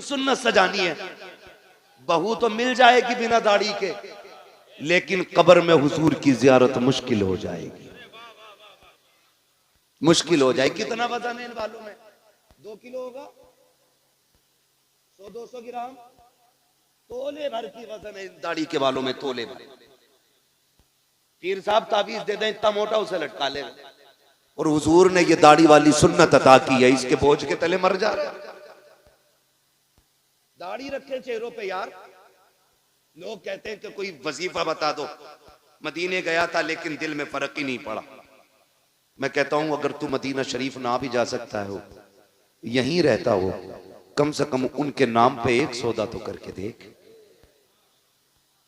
सुन्नत सजानी है। बहू तो मिल जाएगी बिना दाढ़ी के, लेकिन कब्र में हुजूर की जियारत मुश्किल हो जाएगी, मुश्किल हो जाएगी। कितना वजन है इन बालों में? 2 किलो होगा, 100-200 ग्राम, तोले भर की वजन है इन दाढ़ी के बालों में, तोले भर। पीर साहब ताबीज दे दें इतना मोटा, उसे लटका ले। और हुजूर ने ये दाढ़ी वाली सुन्नत अता की है, इसके बोझ के तले मर जा रहे। दाढ़ी रखे चेहरों पे यार। लोग कहते हैं कि कोई वजीफा बता दो। मदीने गया था लेकिन दिल में फर्क ही नहीं पड़ा। मैं कहता हूं अगर तू मदीना शरीफ ना भी जा सकता है, यहीं रहता हो, कम से कम उनके नाम पे एक सौदा तो करके देख,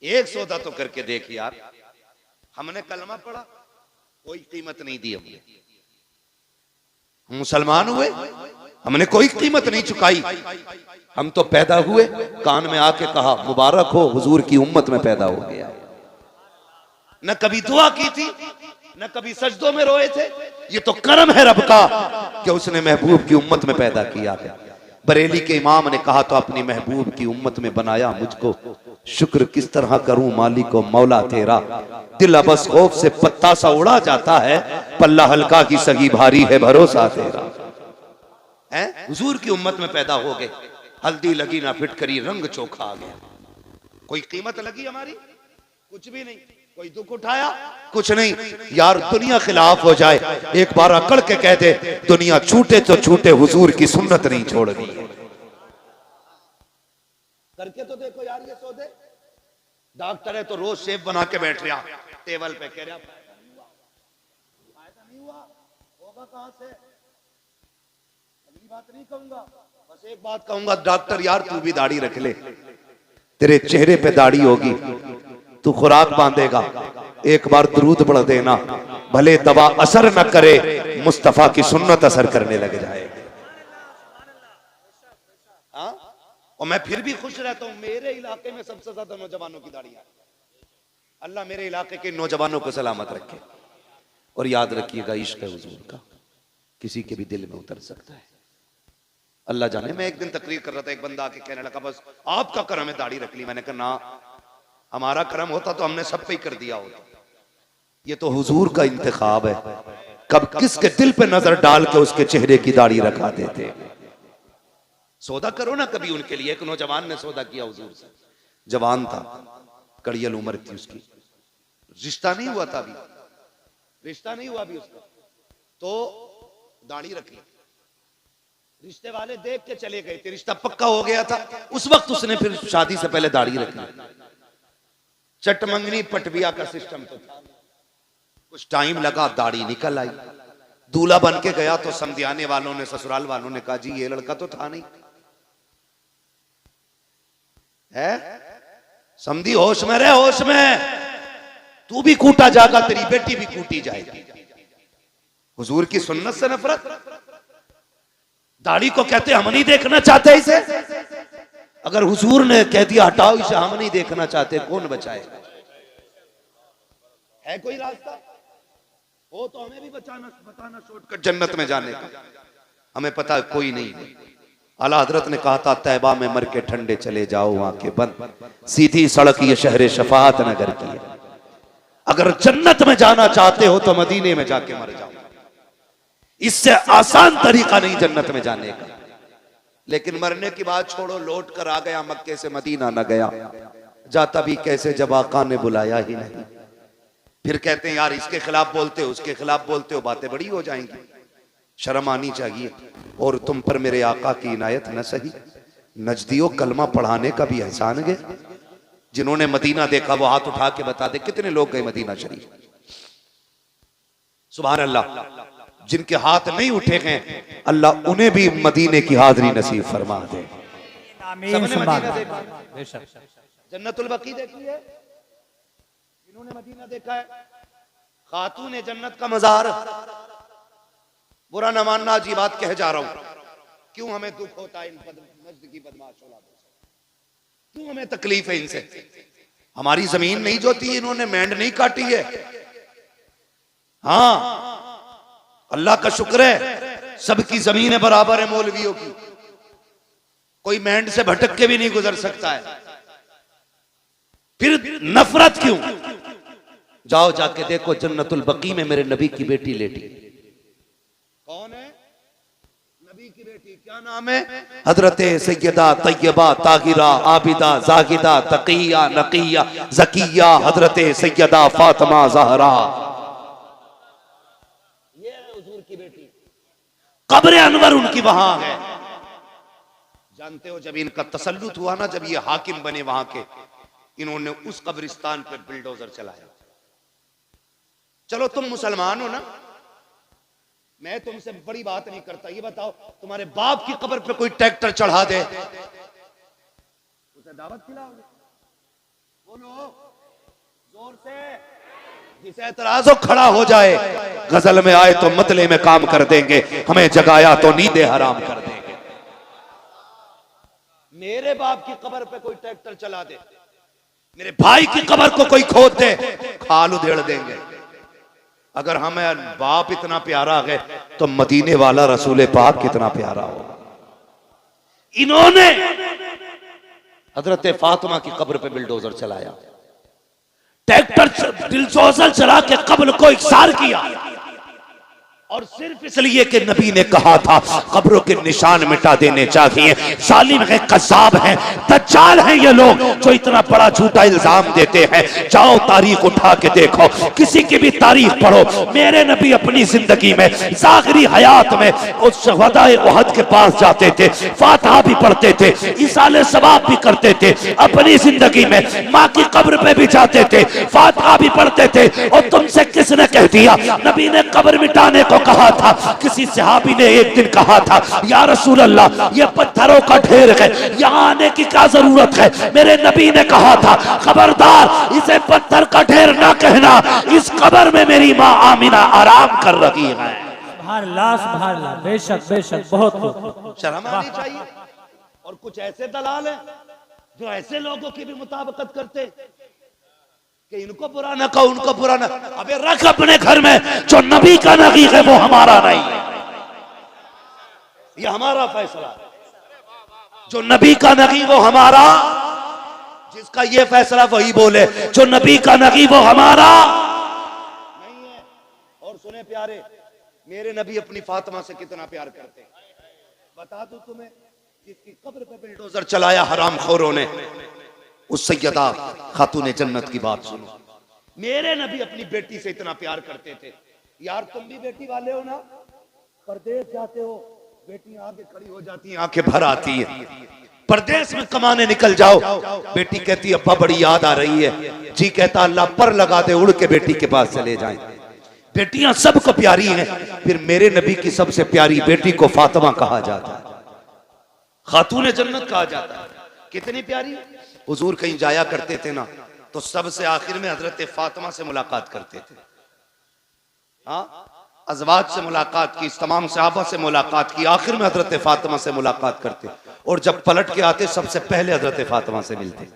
एक सौदा तो करके देख यार। हमने कलमा पढ़ा, कोई कीमत नहीं दी हमने। मुसलमान हुए, हमने कोई कीमत नहीं चुकाई। हम तो पैदा हुए, कान में आके कहा मुबारक हो, हुजूर की उम्मत में पैदा हो गया। न कभी दुआ की थी, न कभी सजदों में रोए थे। ये तो करम है रब का कि उसने महबूब की उम्मत में पैदा किया है। बरेली के इमाम ने कहा तो अपनी महबूब की उम्मत में बनाया मुझको, शुक्र किस तरह करूं मालिको मौला तेरा। दिल अबस खौफ से पत्ता सा उड़ा जाता है, पल्ला हल्का की सगी भारी है भरोसा तेरा। हुजूर की उम्मत में पैदा हो गए, हल्दी लगी ना फिटकरी, रंग चोखा आ गया। कोई कीमत लगी हमारी? कुछ भी नहीं। कोई दुख उठाया? कुछ नहीं। यार दुनिया खिलाफ हो जाए, एक बार अकड़ के कह दे दुनिया छूटे तो छूटे, हुजूर की सुन्नत नहीं छोड़नी। करके तो देखो यार ये सौदे। डॉक्टर है तो रोज सेब बना के बैठ रहा टेबल पे, कह रहा फायदा नहीं हुआ, होगा कहां से? अगली बात नहीं कहूंगा, बस एक बात कहूंगा, डॉक्टर यार तू भी दाढ़ी रख ले, तेरे चेहरे पे दाढ़ी होगी, तू खुराक बांधेगा, एक बार दुरूद पढ़ देना, भले दवा असर न करे, मुस्तफा की सुन्नत असर करने लग जाएगी। हाँ? और मैं फिर भी खुश रहता हूं। मेरे इलाके में सबसे ज्यादा नौजवानों की दाढ़ियां। अल्लाह मेरे इलाके के नौजवानों को सलामत रखे। और याद रखिएगा इश्क हुजूर का किसी के भी दिल में उतर सकता है, अल्लाह जाने। मैं एक दिन तकरीर कर रहा था, एक बंदा आके कहने लगा बस आपका करम है दाढ़ी रख ली। मैंने कहा ना, हमारा करम होता तो हमने सब पे ही कर दिया होता। ये तो हुजूर का इंतखाब है, कब किसके दिल पे नजर डाल के उसके चेहरे की दाढ़ी रखा देते। सौदा करो ना कभी उनके लिए। एक नौजवान ने सौदा किया हुजूर से, जवान था, कड़ियल उम्र थी उसकी, रिश्ता नहीं हुआ था अभी, रिश्ता नहीं हुआ अभी उसका, तो दाढ़ी रख ली। रिश्ते वाले देख के चले गए थे, रिश्ता पक्का हो गया था। उस वक्त उसने फिर शादी से पहले दाढ़ी रखी। चटमंगनी पटविया का सिस्टम तो था। कुछ टाइम लगा, दाढ़ी निकल आई। दूल्हा बन के गया तो समझाने वालों ने, ससुराल वालों ने कहा जी ये लड़का तो था नहीं है, समझी होश में रहे, होश में। तू भी कूटा जाएगा, तेरी बेटी भी कूटी जाएगी। हुजूर की सुन्नत से नफरत। दाढ़ी को कहते हम नहीं देखना चाहते इसे। अगर हुजूर ने कह दिया हटाओ इसे, हम नहीं देखना चाहते, कौन बचाएगा? है कोई रास्ता? वो तो हमें भी बताना शॉर्टकट जन्नत में जाने का। हमें पता है कोई नहीं। आला हजरत ने कहा था तैबा में मर के ठंडे चले जाओ आंखें बंद, सीधी सड़क ये शहर शफात नगर की है। अगर जन्नत में जाना चाहते हो तो मदीने में जाके मर जाओ, इससे आसान तरीका नहीं जन्नत में जाने का। लेकिन मरने की बात छोड़ो, लौट कर आ गया मक्के से मदीना न गया, जाता भी कैसे जब आका ने बुलाया ही नहीं। फिर कहते हैं यार इसके खिलाफ बोलते हो, उसके खिलाफ बोलते हो, बातें बड़ी हो जाएंगी, शर्म आनी चाहिए। और तुम पर मेरे आका की इनायत न सही, नजदियों कलमा पढ़ाने का भी एहसान गया। जिन्होंने मदीना देखा वो हाथ उठा के बता दे कितने लोग गए मदीना शरीफ। सुभान अल्लाह। जिनके हाथ नहीं उठे गए, अल्लाह उन्हें भी मदीने की हाजिरी नसीब फरमा दे। सबने मदीना देखा, जन्नतुल बकी देखी है, इन्होंने मदीना देखा है। खातून जन्नत का मजार। बुरा न मानना, जी बात कह जा रहा हूं। क्यों हमें दुख होता है इन मस्जिद की बदमाश औलादों से? क्यों हमें तकलीफ है इनसे? हमारी जमीन नहीं जोती, इन्होंने मैंड नहीं काटी है। हाँ, अल्लाह का शुक्र है सबकी जमीनें बराबर है मौलवियों की। कोई मेंढ से भटक के भी नहीं गुजर सकता है, फिर नफरत क्यों? जाओ जाके देखो जन्नतुल बकी में मेरे नबी की बेटी लेटी। कौन है नबी की बेटी? क्या नाम है? हजरत सैयदा तैयबा ताहिरा आबिदा जाहिदा तकिया नकिया जकिया हजरत सैयदा फातिमा ज़हरा। ये है हुजूर की बेटी। कब्र अनवर उनकी वहां है। जानते हो जब इनका तसल्लुत हुआ ना, जब ये हाकिम बने वहां के, इन्होंने उस कब्रिस्तान पर बिल्डोजर चलाया। चलो तुम मुसलमान हो ना, मैं तुमसे बड़ी बात नहीं करता। ये बताओ तुम्हारे बाप की कब्र पे कोई ट्रैक्टर चढ़ा दे, उसे दावत खिलाओगे? बोलो जोर से। जिसे एतराज हो खड़ा हो जाए। गजल में आए तो मतले में काम कर देंगे, हमें जगाया तो नींदे हराम कर देंगे। मेरे बाप की कब्र पे कोई ट्रैक्टर चला दे, मेरे भाई की कब्र को कोई खोद दे, खाल उधेड़ देंगे। अगर हमें बाप इतना प्यारा है तो मदीने वाला रसूल पाक कितना प्यारा हो। इन्होंने हजरत फातिमा की कब्र पे बिल्डोजर चलाया, ट्रैक्टर बिल्डोजर चला के कब्र को इकसार किया, और सिर्फ इसलिए कि नबी ने कहा था कब्रों के निशान मिटा देने चाहिए। जालिम है, कज़्ज़ाब है, दज्जाल है ये लोग जो इतना बड़ा झूठा इल्जाम देते हैं। जाओ तारीख उठा के देखो, किसी की भी तारीख पढ़ो। मेरे नबी अपनी जिंदगी में ज़ाहिरी हयात में उस शहदाए उहद के पास जाते थे, फातिहा भी पढ़ते थे, इसाले सवाब भी करते थे। अपनी जिंदगी में माँ की कब्र पे भी जाते थे, फातिहा भी पढ़ते थे। और तुमसे किसने कह दिया? नबी ने कब्र मिटाने को कहा था। किसी सहाबी ने एक दिन कहा था, या रसूल अल्लाह ये पत्थरों का ढेर है, यहाँ आने की क्या जरूरत है? मेरे नबी ने कहा था खबरदार इसे पत्थर का ढेर ना कहना, इस कब्र में मेरी माँ आमिना आराम कर रही है। बेशक बेशक, बहुत शर्म आनी चाहिए। और कुछ ऐसे दलाल हैं जो ऐसे लोगों की भी मुताबिकत करते कि इनको बुरा ना कहो, उनको बुरा ना। अबे रख अपने घर में, जो नबी का नबी है वो हमारा नहीं है, ये हमारा फैसला। जो नबी का नबी वो हमारा, जिसका ये फैसला वही बोले। जो नबी का नबी वो हमारा नहीं है। और सुने प्यारे, मेरे नबी अपनी फातिमा से कितना प्यार करते हैं। बता दूं तुम्हें, जिसकी कब्र पे बिल्डोजर चलाया हरामखोरों ने, उस सैयदा खातून जन्नत की बात सुनो। मेरे नबी अपनी बेटी से इतना प्यार करते थे। यार तुम भी बेटी वाले हो ना, परदेश जाते हो, बेटियां आगे खड़ी हो जाती हैं, आंखें भर आती हैं। परदेश में कमाने निकल जाओ, बेटी कहती अब्बा बड़ी याद आ रही है, जी कहता अल्लाह पर लगा दे, उड़ के बेटी के पास चले जाएं। बेटियां सबको प्यारी हैं, फिर मेरे नबी की सबसे प्यारी बेटी को फातिमा कहा जाता है, खातून जन्नत कहा जाता है। कितनी प्यारी। हुजूर कहीं जाया करते थे ना, तो सबसे आखिर में हजरत फातिमा से मुलाकात करते थे। हाँ, अज़वाज से मुलाकात की, तमाम सहाबा से मुलाकात की, आखिर में हजरत फातिमा से मुलाकात करते। और जब पलट के आते सबसे पहले हजरत फातिमा से मिलते।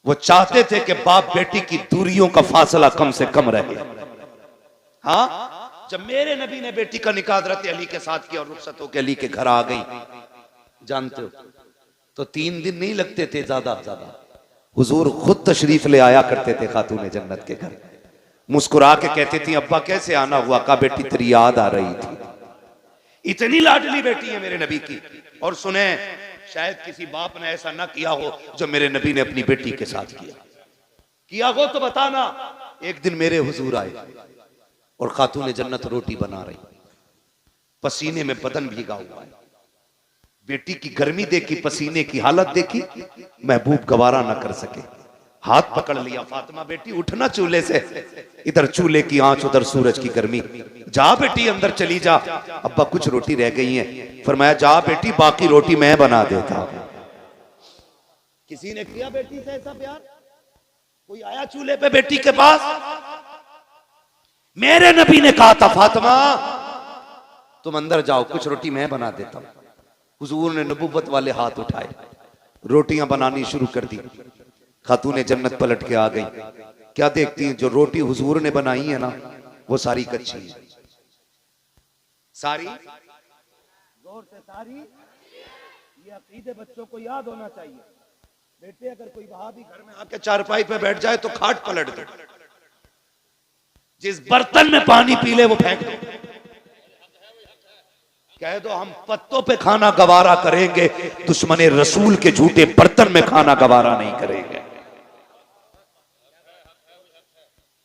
वो चाहते थे कि बाप बेटी की दूरियों का फासला कम से कम रहे। हाँ, जब मेरे नबी ने बेटी का निकाह हजरत अली के साथ किया और रुखसत होकर अली के घर आ गई, जानते हो तो 3 दिन नहीं लगते थे ज्यादा ज्यादा। हुजूर खुद तशरीफ ले आया करते थे खातून जन्नत के घर, मुस्कुरा के कहती थी अब्बा कैसे आना हुआ? का बेटी तेरी याद आ रही थी। इतनी लाडली बेटी है मेरे नबी की। और सुने, शायद किसी बाप ने ऐसा ना किया हो जो मेरे नबी ने अपनी बेटी के साथ किया हो तो बताना। एक दिन मेरे हुजूर आए और खातून जन्नत रोटी बना रही, पसीने में बदन भीगा हुआ है। बेटी की गर्मी देखी, पसीने की हालत देखी, महबूब गवारा ना कर सके, हाथ पकड़ लिया, फातिमा बेटी उठना चूल्हे से, इधर चूल्हे की आंच उधर सूरज की गर्मी, जा बेटी अंदर चली जा, अब्बा कुछ रोटी रह गई है। फरमाया जा बेटी बाकी रोटी मैं बना देता हूं। किसी ने किया बेटी से ऐसा प्यार? कोई आया चूल्हे पे बेटी के पास? मेरे नबी ने कहा था फातिमा तुम अंदर जाओ, कुछ रोटी मैं बना देता हूं। हुजूर ने नबूवत वाले हाथ उठाए, रोटियां बनानी शुरू कर दी। खातून जन्नत पलट के आ गई, क्या देखती हैं जो रोटी हुजूर ने बनाई है ना वो सारी कच्ची है। सारी जोर से सारी, ये अकीदे बच्चों को याद होना चाहिए। बेटे अगर कोई वहाबी घर में आके चारपाई पे बैठ जाए तो खाट पलट दो, जिस बर्तन में पानी पी ले वो फेंक दो, कह दो हम पत्तों पे खाना गवारा करेंगे, दुश्मन रसूल के झूठे बर्तन में खाना गवारा नहीं करेंगे।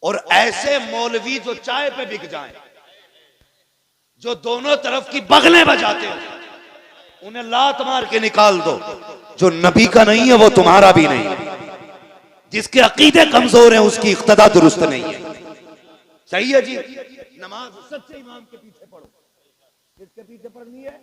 और ऐसे मौलवी जो चाय पे बिक जाएं, जो दोनों तरफ की बगलें बजाते हो, उन्हें लात मार के निकाल दो। जो नबी का नहीं है वो तुम्हारा भी नहीं है, जिसके अकीदे कमजोर हैं उसकी इक्तदा दुरुस्त नहीं है। सही है जी। नमाज सच्चे इमाम के पीछे पढ़ो। किसके पीछे पढ़नी है?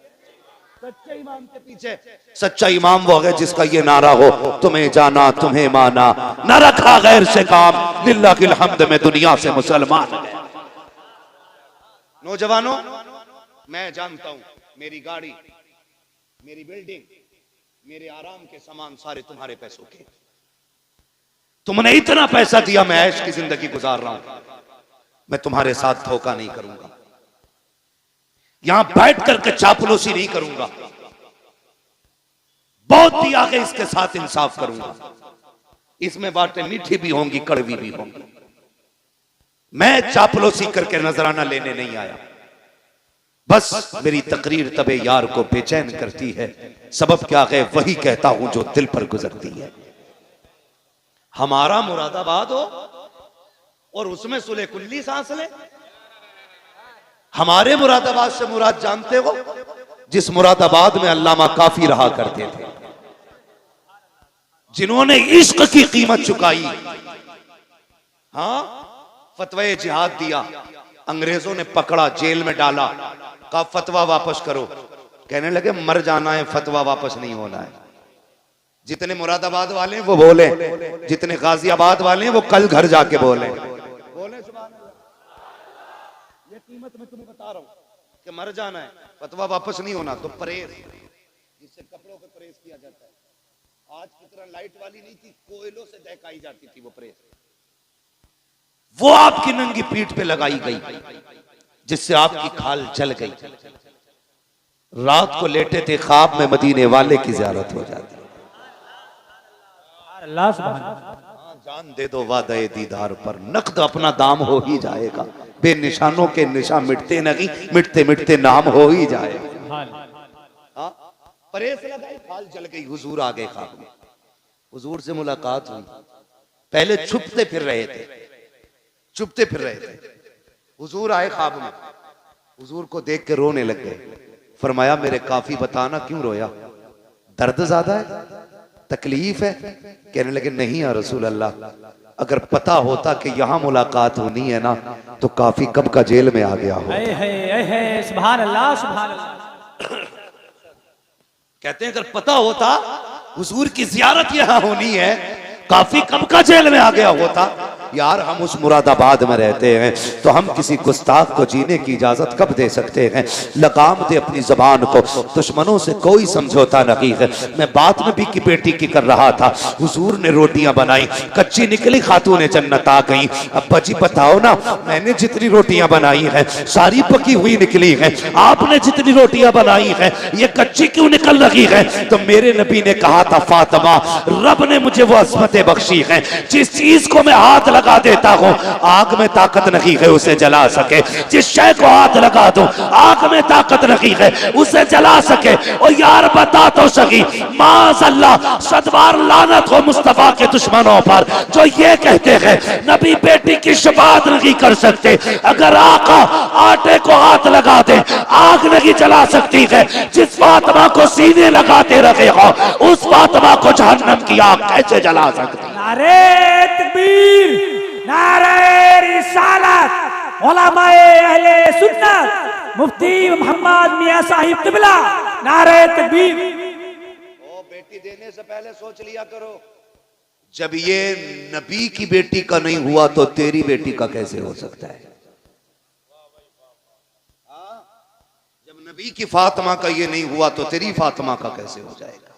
सच्चे इमाम के पीछे। सच्चा इमाम वो है जिसका ये नारा हो, तुम्हें जाना तुम्हें माना, न रखा गैर से काम, लिल्लाहिल हम्द में दुनिया से मुसलमान है। नौजवानों, मैं जानता हूं मेरी गाड़ी, मेरी बिल्डिंग, मेरे आराम के सामान सारे तुम्हारे पैसों के। तुमने इतना पैसा दिया, मैं ऐश की जिंदगी गुजार रहा हूं, मैं तुम्हारे साथ धोखा नहीं करूंगा, यहां बैठ करके चापलूसी नहीं करूंगा, बहुत दिया के इसके साथ इंसाफ करूंगा। इसमें बातें मीठी भी होंगी, कड़वी भी होंगी। मैं चापलूसी करके नजराना लेने नहीं आया, बस मेरी तकरीर तबे यार को बेचैन करती है। सबब क्या है? वही कहता हूं जो दिल पर गुजरती है। हमारा मुरादाबाद हो और उसमें सुले कुल्ली सांस ले। हमारे मुरादाबाद से मुराद जानते हो? जिस मुरादाबाद में अल्लामा काफी रहा करते थे, जिन्होंने इश्क की कीमत चुकाई, हाँ, फतवे जिहाद दिया, अंग्रेजों ने पकड़ा, जेल में डाला, कहा फतवा वापस करो, कहने लगे मर जाना है, फतवा वापस नहीं होना है। जितने मुरादाबाद वाले हैं वो बोले, जितने गाजियाबाद वाले हैं वो कल घर जाके बोले सुभान अल्लाह। ये कीमत मैं तुम्हें बता रहा हूं कि मर जाना है, फतवा वापस नहीं होना। तो परहेज, जिससे कपड़ों पे परहेज किया जाता है, आज की तरह लाइट वाली नहीं थी, कोयलों से दहकाई जाती थी वो परहेज, वो आपकी नंगी पीठ पे लगाई गई, जिससे आपकी खाल जल गई। रात को लेटे थे, ख्वाब में मदीने वाले की ज़ियारत हो जाती। अल्लाह सुभान अल्लाह। जान दे दो वादे दीदार पर, नकद अपना दाम हो ही जाएगा। बेनिशानों के निशान मिटते नहीं, मिटते मिटते नाम हो ही जाएगा। परेश लगाई, खाल जल गई, हुजूर आ गए ख्वाब में। हुजूर से मुलाकात हुई, पहले छुपते फिर रहे थे, छुपते फिर रहे थे। हुजूर आए ख्वाब में, हुजूर को देख के रोने लग गए। फरमाया मेरे काफी बताना क्यों रोया, दर्द ज्यादा है, तकलीफ है? कहने लगे नहीं या रसूल अल्लाह, अगर पता होता कि यहाँ मुलाकात होनी है ना, तो काफी कब का जेल में आ गया हो। सुभान अल्लाह सुभान अल्लाह। कहते हैं अगर पता होता हुजूर की जियारत यहाँ होनी है, काफी कब का जेल में आ गया होता। यार हम उस मुरादाबाद में रहते हैं, तो हम किसी गुस्ताख को जीने की इजाजत कब दे सकते हैं? लगाम दे अपनी जबान को, दुश्मनों से कोई समझौता नहीं है। मैं बात में भी की बेटी की कर रहा था, हुजूर ने रोटियां बनाई, कच्ची निकली, खातून जन्नत आ गई। अब्बा जी बताओ ना, मैंने जितनी रोटियां बनाई है सारी पकी हुई निकली है, आपने जितनी रोटियां बनाई है ये कच्ची क्यों निकल रही है? तो मेरे नबी ने कहा था फातिमा, रब ने मुझे वो अज़मतें बख्शी है, जिस चीज को मैं हाथ लगा देता हूं आग में ताकत नहीं है उसे जला सके, जिस शय को हाथ लगा दूं आग में ताकत नहीं है उसे जला सके। और यार बता तो सही, माज़अल्लाह सदबार लानत हो मुस्तफा के दुश्मनों पर जो ये कहते हैं नबी बेटी की शफाअत नहीं कर सकते। अगर आका आटे को हाथ लगा दे आग नहीं जला सकती है, जिस फातिमा को सीने लगाते रहे हो उस फातिमा को जहन्नम की आग कैसे जला सकती? नारे तकबीर, नारे रिसालत, उलमाए अहले सुन्नत, मुफ्ती मोहम्मद मियां साहिब किबला, नारे तकबीर। ओ बेटी देने से पहले सोच लिया करो, जब ये नबी की बेटी का नहीं हुआ तो तेरी बेटी का कैसे हो सकता है? जब नबी की फातिमा का ये नहीं हुआ तो तेरी फातिमा का कैसे हो जाएगा?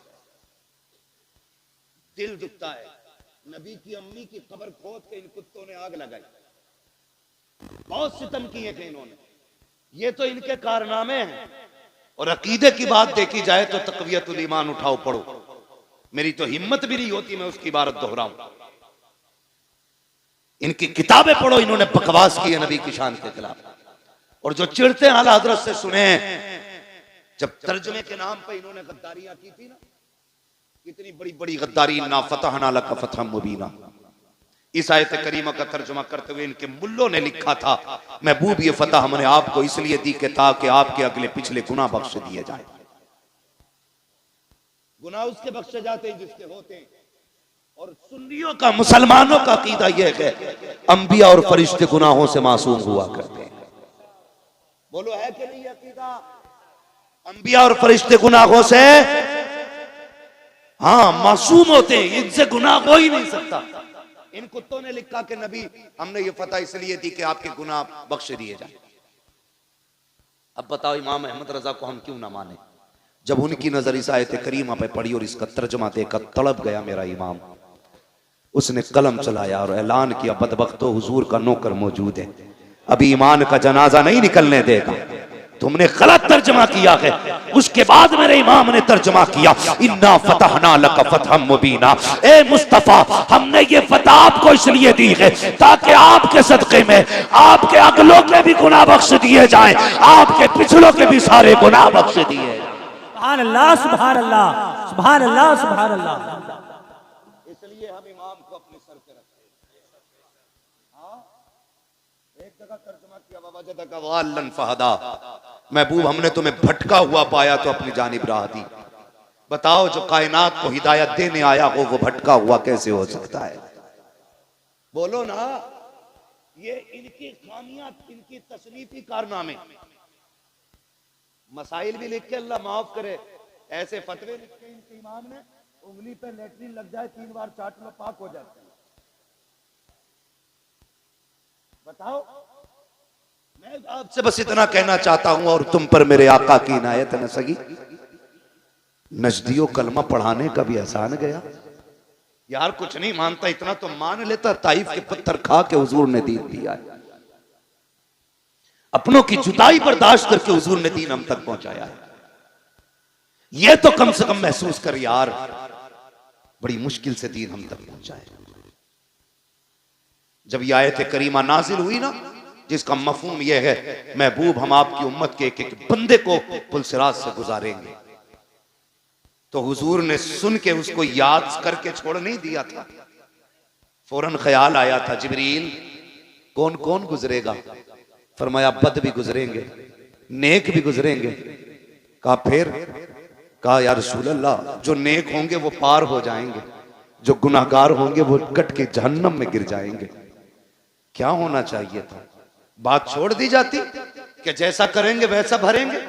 दिल दुखता है। नबी की अम्मी की कब्र खोद के इन कुत्तों ने आग लगाई, बहुत सितम किए थे इन्होंने। ये तो इनके कारनामे हैं और अकीदे की बात देखी जाए तो तक़वियतुल ईमान उठाओ पढ़ो, मेरी तो हिम्मत भी नहीं होती मैं उसकी इबारत दोहराऊं। इनकी किताबें पढ़ो, इन्होंने बकवास की है नबी की शान के खिलाफ। और जो चिढ़ते हैं आला हज़रत से सुने, जब तर्जुमे के नाम पे इन्होंने गद्दारियां की थी ना, कितनी बड़ी बड़ी गद्दारी, ना फतहना लका फतहम मुबीना, इस आयत करीमा का तर्जुमा करते हुए इनके मुल्लों ने लिखा था, महबूब ये फतह हमने आपको इसलिए दी कि ताकि आपके अगले पिछले गुनाह बख्श दिए जाए। गुनाह उसके बख्शे जाते हैं जिसके होते हैं। और सुन्नियों का, मुसलमानों का अकीदा यह है अंबिया और फरिश्ते गुनाहों से मासूम हुआ करते हैं। बोलो है कि नहीं अकीदा? अंबिया और फरिश्ते गुनाहों से हाँ मासूम होते हैं, इनसे गुनाह हो ही नहीं सकता। इन कुत्तों ने लिखा कि नबी हमने ये फतह इसलिए दी कि आपके गुनाह बख्श दिए जाए। अब बताओ इमाम अहमद रजा को हम क्यों ना माने? जब उनकी नजर इस आयत करीमा पे पड़ी और इसका तर्जुमा देखकर तड़प गया मेरा इमाम। उसने कलम चलाया और ऐलान किया, बदबख्तो हुजूर का नौकर मौजूद है, अभी ईमान का जनाजा नहीं निकलने देगा। तुमने गलत तर्जुमा किया है। उसके बाद मेरे इमाम ने तर्जुमा किया, इन्ना फतहना लका फतहम मुबीना, ए मुस्तफा हमने ये फतह आपको इसलिए दी है ताकि आपके सदक़े में आपके अगलों के भी गुनाह बख्श दिए जाएं, आपके पिछलों के भी सारे गुनाह बख्श दिए जाएं। सुभान अल्लाह, सुभान अल्लाह, सुभान अल्लाह, सुभान अल्लाह। इसलिए हम इमाम को अपने सर पे रखते हैं। हाँ, एक जगह तर्जुमा किया, ववजदका वाल्लन फहदा, महबूब हमने तुम्हें भटका हुआ पाया तो अपनी जानिब राह दी। बताओ जो कायनात को हिदायत देने आया हो वो भटका हुआ कैसे हो सकता है? बोलो ना। ये इनकी खामियां, इनकी तसनीफी कारनामे, मसाइल भी लिख के अल्लाह माफ करे, ऐसे फतवे लिखे इनके इमाम ने, उंगली पे लेटरिन लग जाए 3 बार चाट लो पाक हो जाता है। बताओ। मैं आपसे बस इतना कहना चाहता हूं और तुम पर मेरे आका की इनायत न सगी, नजदियो कलमा पढ़ाने का भी एहसान गया। यार कुछ नहीं मानता इतना तो मान लेता, ताइफ के पत्थर खा के हुजूर ने दीन दिया है, अपनों की जुदाई बर्दाश्त करके हुजूर ने दीन हम तक पहुंचाया है। यह तो कम से कम महसूस कर यार, बड़ी मुश्किल से दीन हम तक पहुंचा है। जब यह आयत करीमा नाजिल हुई ना, जिसका मफहूम यह है महबूब हम आपकी उम्मत के एक एक बंदे को पुलसिरात से गुजारेंगे, तो हुजूर ने सुन के उसको याद करके छोड़ नहीं दिया था। फौरन ख्याल आया था, जिब्रील कौन कौन गुजरेगा? फरमाया बद भी गुजरेंगे, नेक भी गुजरेंगे। कहा फिर? कहा या रसूल अल्लाह जो नेक होंगे वो पार हो जाएंगे, जो गुनाहगार होंगे वो कट के जहन्नम में गिर जाएंगे। क्या होना चाहिए था? बात छोड़ दी जाती कि जैसा करेंगे वैसा भरेंगे,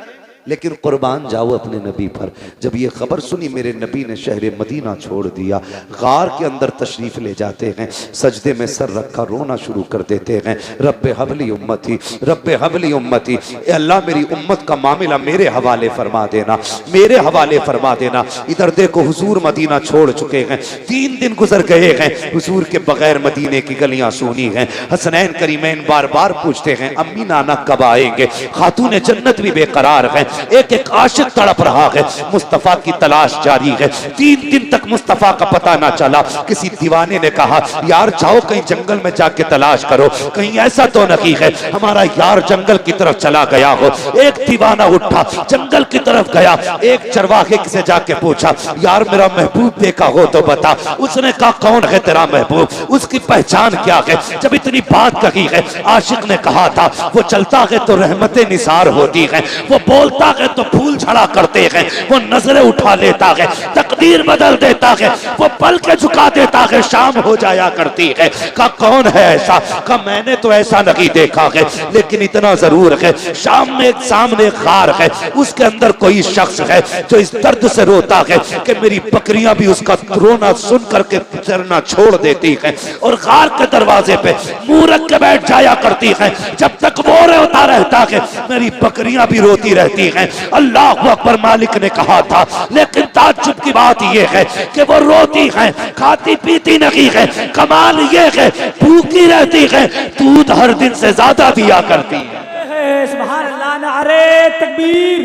लेकिन कुर्बान जाओ अपने नबी पर। जब ये खबर सुनी मेरे नबी ने शहर मदीना छोड़ दिया, गार के अंदर तशरीफ ले जाते हैं, सजदे में सर रखा रोना शुरू कर देते हैं, रब्बे हबली उम्मती, रब्बे हबली उम्मती, अल्लाह मेरी उम्मत का मामला मेरे हवाले फरमा देना, मेरे हवाले फरमा देना। इधर देखो हुजूर मदीना छोड़ चुके हैं, 3 दिन गुजर गए हैं, हुजूर के बगैर मदीने की गलियां सूनी हैं। हसनैन करीमैन बार बार पूछते हैं अम्मी नाना कब आएंगे? खातून जन्नत भी बेकरार है, एक एक आशिक तड़प रहा है, मुस्तफा की तलाश जारी है। 3 दिन तक मुस्तफा का पता ना चला। किसी दीवाने ने कहा यार जाओ कहीं जंगल में जाके तलाश करो, कहीं ऐसा तो नहीं है हमारा यार जंगल की तरफ चला गया हो। एक दीवाना उठा, जंगल की तरफ गया, एक चरवाहे से जाके पूछा यार मेरा महबूब देखा हो तो बता। उसने कहा कौन है तेरा महबूब, उसकी पहचान क्या है? जब इतनी बात कही है, आशिक ने कहा था वो चलता है तो रहमतें निसार होती है, वो बोलता है तो फूल झड़ा करते हैं, वो नजरें उठा लेता है, तकदीर बदल देता है, वो पल के झुका देता है, शाम हो जाया करती है। का कौन है ऐसा? का मैंने तो ऐसा नहीं देखा है, लेकिन इतना जरूर है शाम में एक सामने खार है, उसके अंदर कोई शख्स है जो इस दर्द से रोता है कि मेरी बकरियां भी उसका रोना सुन करके चरना छोड़ देती है और खार के दरवाजे पे मुंह रख के बैठ जाया करती है। जब तक वो रोता रहता है मेरी बकरियां भी रोती रहती हैं। अल्लाह अकबर मालिक ने कहा था, लेकिन ताज्जुब की बात यह है कि वो रोती हैं, खाती पीती नहीं है। कमाल ये है भूखी रहती है, दूध हर दिन से ज्यादा दिया करती है। सुभान अल्लाह, नारे तकबीर,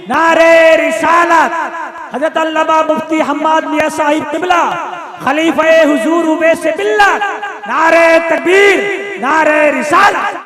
नारे रिसालत। हजरत अल्लामा मुफ्ती हम्माद मियां साहिब क़िबला खलीफा हुजूर उवैस बिल्ला, नारे तकबीर, नारे रिसालत।